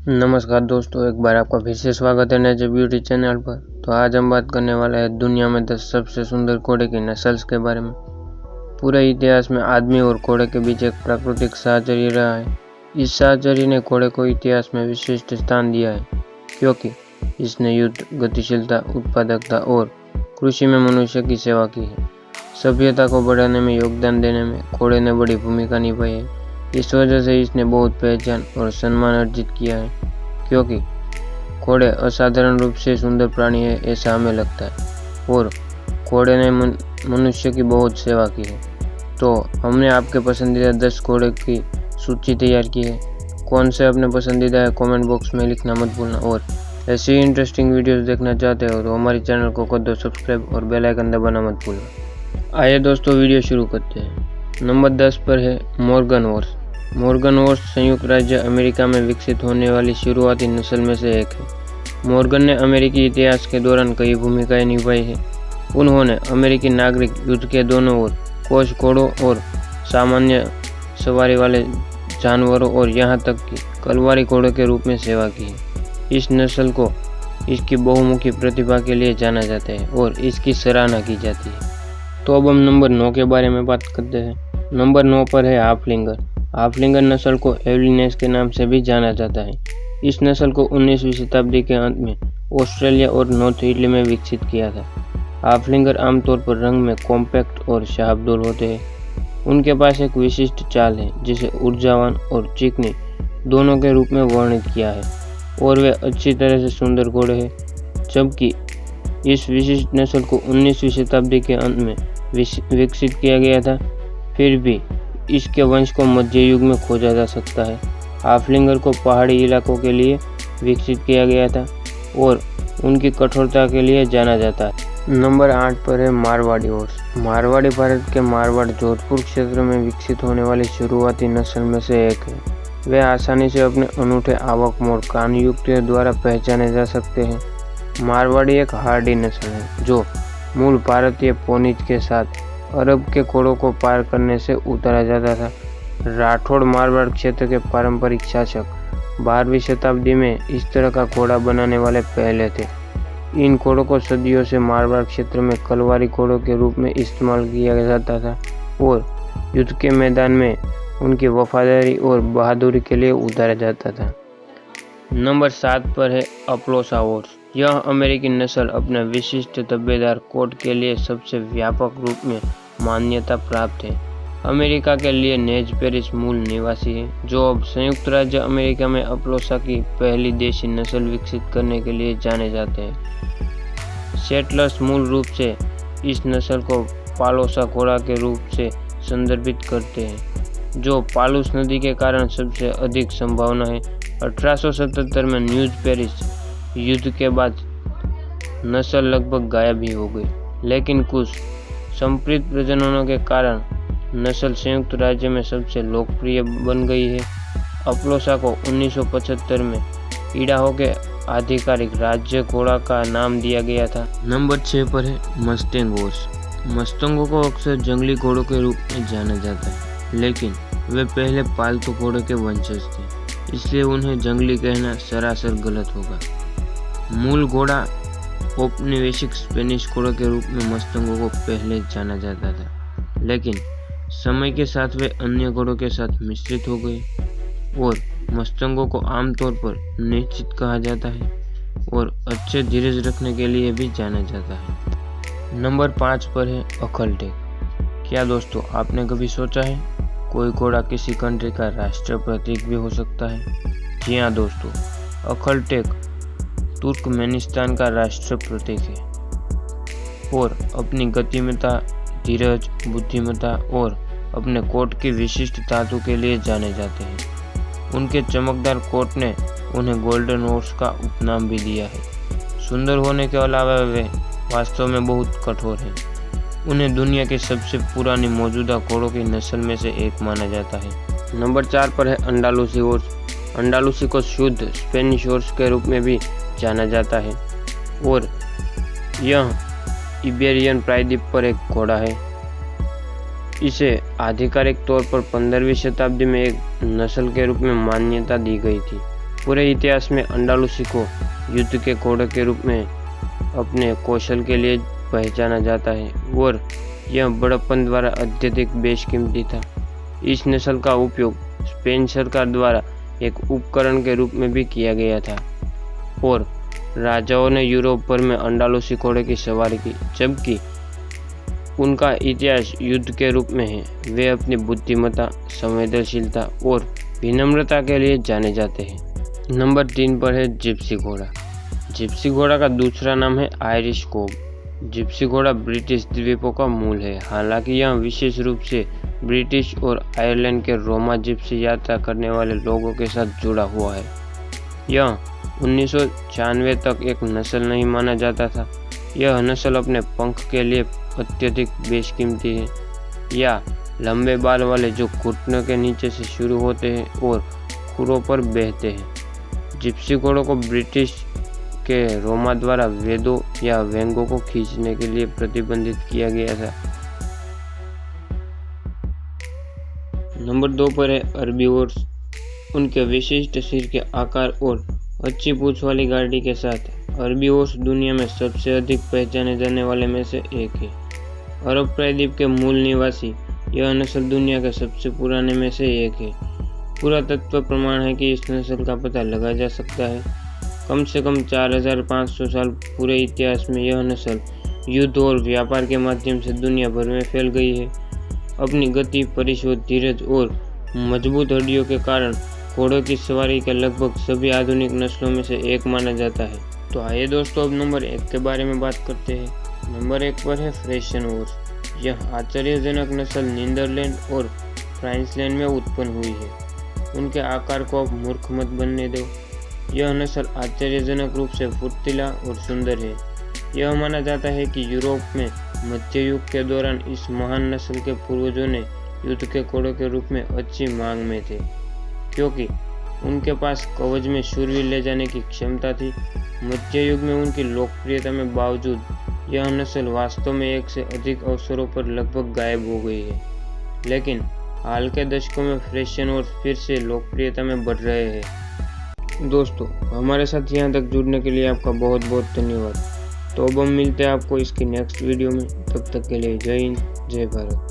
नमस्कार दोस्तों, एक बार आपका फिर से स्वागत है नए ब्यूटी चैनल पर। तो आज हम बात करने वाले हैं दुनिया में 10 सबसे सुंदर घोड़े की नस्ल्स के बारे में। पूरे इतिहास में आदमी और घोड़े के बीच एक प्राकृतिक साहचर्य रहा है। इस साहचर्य ने घोड़े को इतिहास में विशिष्ट स्थान दिया है, क्योंकि इसने युद्ध, गतिशीलता, उत्पादकता और कृषि में मनुष्य की सेवा की है। सभ्यता को बढ़ाने में योगदान देने में घोड़े ने बड़ी भूमिका निभाई है। इस वजह से इसने बहुत पहचान और सम्मान अर्जित किया है, क्योंकि घोड़े असाधारण रूप से सुंदर प्राणी है ऐसा हमें लगता है और घोड़े ने मनुष्य की बहुत सेवा की है। तो हमने आपके पसंदीदा 10 घोड़े की सूची तैयार की है। कौन से अपने पसंदीदा है कमेंट बॉक्स में लिखना मत भूलना, और ऐसी इंटरेस्टिंग वीडियोस देखना चाहते हो तो हमारे चैनल को कर दो सब्सक्राइब और बेल आइकन दबाना मत भूलना। आइए दोस्तों, वीडियो शुरू करते हैं। नंबर 10 पर है मोर्गन हॉर्स। मोर्गन हॉर्स संयुक्त राज्य अमेरिका में विकसित होने वाली शुरुआती नस्ल में से एक है। मोर्गन ने अमेरिकी इतिहास के दौरान कई भूमिकाएं निभाई हैं। उन्होंने अमेरिकी नागरिक युद्ध के दोनों ओर कोच घोड़ों और सामान्य सवारी वाले जानवरों और यहाँ तक कि कलवारी घोड़ों के रूप में सेवा की है। इस नस्ल को इसकी बहुमुखी प्रतिभा के लिए जाना जाता है और इसकी सराहना की जाती है। तो अब हम नंबर 9 के बारे में बात करते हैं। नंबर 9 पर है हाफलिंगर। हाफलिंगर नस्ल को एवलिनेस के नाम से भी जाना जाता है। इस नस्ल को 19वीं शताब्दी के अंत में ऑस्ट्रेलिया और नॉर्थ इटली में विकसित किया था। हाफलिंगर आमतौर पर रंग में कॉम्पैक्ट और शाहबदोल होते हैं। उनके पास एक विशिष्ट चाल है जिसे ऊर्जावान और चिकनी दोनों के रूप में वर्णित किया है, और वे अच्छी तरह से सुंदर घोड़े हैं। जबकि इस विशिष्ट नस्ल को 19वीं शताब्दी के अंत में विकसित किया गया था, फिर भी इसके वंश को मध्य युग में खोजा जा सकता है। हाफलिंगर को पहाड़ी इलाकों के लिए विकसित किया गया था और उनकी कठोरता के लिए जाना जाता है। नंबर 8 पर है मारवाड़ी हॉर्स। मारवाड़ी भारत के मारवाड़ जोधपुर क्षेत्र में विकसित होने वाली शुरुआती नस्ल में से एक है। वे आसानी से अपने अनूठे आवक मोड़ कान युक्तियों द्वारा पहचाने जा सकते हैं। मारवाड़ी एक हार्डी नस्ल है जो मूल भारतीय पोनीज के साथ अरब के घोड़ों को पार करने से उतारा जाता था। राठौड़ मारवाड़ क्षेत्र के पारंपरिक शासक 12वीं शताब्दी में इस तरह का घोड़ा बनाने वाले पहले थे। इन घोड़ों को सदियों से मारवाड़ क्षेत्र में कलवारी घोड़ों के रूप में इस्तेमाल किया जाता था और युद्ध के मैदान में उनकी वफादारी और बहादुरी के लिए उतारा जाता था। नंबर 7 पर है अपलोसा हॉर्स। यह अमेरिकी नस्ल अपने विशिष्ट धब्बेदार कोट के लिए सबसे व्यापक रूप में मान्यता प्राप्त है। अमेरिका के लिए नेज पेरिस मूल निवासी है, जो अब संयुक्त राज्य अमेरिका में अपलोसा की पहली देशी नस्ल विकसित करने के लिए जाने जाते हैं। सेटलर्स मूल रूप से इस नस्ल को पालोसा घोड़ा के रूप से संदर्भित करते हैं, जो पालूस नदी के कारण सबसे अधिक संभावना है। 1877 में न्यूज पेरिस युद्ध के बाद नस्ल लगभग गायब ही हो गई, लेकिन कुछ संप्रीत प्रजननों के कारण नस्ल संयुक्त राज्य में सबसे लोकप्रिय बन गई है। अपलोसा को 1975 में इडाहो के आधिकारिक राज्य घोड़ा का नाम दिया गया था। नंबर 6 पर है मस्टैंग हॉर्स। मस्टैंगों को अक्सर जंगली घोड़ों के रूप में जाना जाता है, लेकिन वे पहले पालतू घोड़े के वंशज थे, इसलिए उन्हें जंगली कहना सरासर गलत होगा। मूल घोड़ा औपनिवेशिक स्पेनिश घोड़ों के रूप में मस्टैंगों को पहले जाना जाता था, लेकिन समय के साथ वे अन्य घोड़ों के साथ मिश्रित हो गए और मस्टैंगों को आमतौर पर निश्चित कहा जाता है और अच्छे धीरज रखने के लिए भी जाना जाता है। नंबर 5 पर है अखलटेक। क्या दोस्तों, आपने कभी सोचा है कोई घोड़ा किसी कंट्री का राष्ट्रीय प्रतीक भी हो सकता है? जी हाँ दोस्तों, अखलटेक तुर्कमेनिस्तान का राष्ट्रीय प्रतीक है और अपनी गतिमत्ता, धीरज, बुद्धिमत्ता और अपने कोट की विशिष्ट धातु के लिए जाने जाते हैं। उनके चमकदार कोट ने उन्हें गोल्डन हॉर्स का उपनाम भी दिया है। सुंदर होने के अलावा वे वास्तव में बहुत कठोर हैं। उन्हें दुनिया की सबसे पुरानी मौजूदा घोड़ों की नस्ल में से एक माना जाता है। नंबर 4 पर है अंडालुसी हॉर्स। अंडालुसी को शुद्ध स्पेनिश हॉर्स के रूप में भी जाना जाता है और यह इबेरियन प्रायद्वीप पर एक घोड़ा है। इसे आधिकारिक तौर पर 15वीं शताब्दी में एक नस्ल के रूप में मान्यता दी गई थी। पूरे इतिहास में अंडालुसी को युद्ध के घोड़े के रूप में अपने कौशल के लिए पहचाना जाता है और यह बड़प्पन द्वारा अत्यधिक बेशकीमती था। इस नस्ल का उपयोग स्पेन सरकार द्वारा एक उपकरण के रूप में भी किया गया था और राजाओं ने यूरोप भर में अंडालुसी घोड़े की सवारी की। जबकि उनका इतिहास युद्ध के रूप में है। वे अपनी बुद्धिमत्ता, संवेदनशीलता और विनम्रता के लिए जाने जाते हैं। नंबर 3 पर है जिप्सी घोड़ा। जिप्सी घोड़ा का दूसरा नाम है आयरिश कोब। जिप्सी घोड़ा ब्रिटिश द्वीपों का मूल है, हालांकि यह विशेष रूप से ब्रिटिश और आयरलैंड के रोमा जिप्सी यात्रा करने वाले लोगों के साथ जुड़ा हुआ है। यह 1996 तक एक नस्ल नहीं माना जाता था। यह नस्ल अपने पंख के लिए अत्यधिक बेशकीमती है या लंबे बाल वाले जो घुटनों के नीचे से शुरू होते हैं और खुरों पर बहते हैं। जिप्सी घोड़ों को ब्रिटिश के रोमा द्वारा वेदों या व्यंगों को खींचने के लिए प्रतिबंधित किया गया था। नंबर 2 पर है हर्बीवोर्स। उनके विशिष्ट सिर के आकार और अच्छी पूंछ वाली गाड़ी के साथ हर्बीवोर्स दुनिया में सबसे अधिक पहचाने जाने वाले में से एक है। अरब प्रायद्वीप के मूल निवासी यह नस्ल दुनिया के सबसे पुराने में से एक है। पुरातत्व प्रमाण है कि इस नस्ल का पता लगाया जा सकता है। कम से कम 4500 साल पूरे इतिहास में यह नस्ल युद्ध और व्यापार के माध्यम से दुनिया भर में फैल गई है। अपनी गति, परिशोध, धीरज और मजबूत हड्डियों के कारण घोड़ों की सवारी के लगभग सभी आधुनिक नस्लों में से एक माना जाता है। तो आइए दोस्तों, अब नंबर 1 के बारे में बात करते हैं। नंबर 1 पर है फ्रेशन हॉर्स। यह आश्चर्यजनक नस्ल नीदरलैंड और फ्रांसलैंड में उत्पन्न हुई है। उनके आकार को अब मूर्ख मत बनने दो। यह नस्ल आश्चर्यजनक रूप से फुर्तीला और सुंदर है। यह माना जाता है कि यूरोप में मध्य युग के दौरान इस महान नस्ल के पूर्वजों ने युद्ध के घोड़ों के रूप में अच्छी मांग में थे, क्योंकि उनके पास कवच में शूरवीर ले जाने की क्षमता थी। मध्य युग में उनकी लोकप्रियता में बावजूद यह नस्ल वास्तव में एक से अधिक अवसरों पर लगभग गायब हो गई है, लेकिन हाल के दशकों में फ्रेशन और फिर से लोकप्रियता में बढ़ रहे हैं। दोस्तों, हमारे साथ यहाँ तक जुड़ने के लिए आपका बहुत बहुत धन्यवाद। तो अब हम मिलते हैं आपको इसकी नेक्स्ट वीडियो में। तब तक के लिए जय हिंद, जय भारत।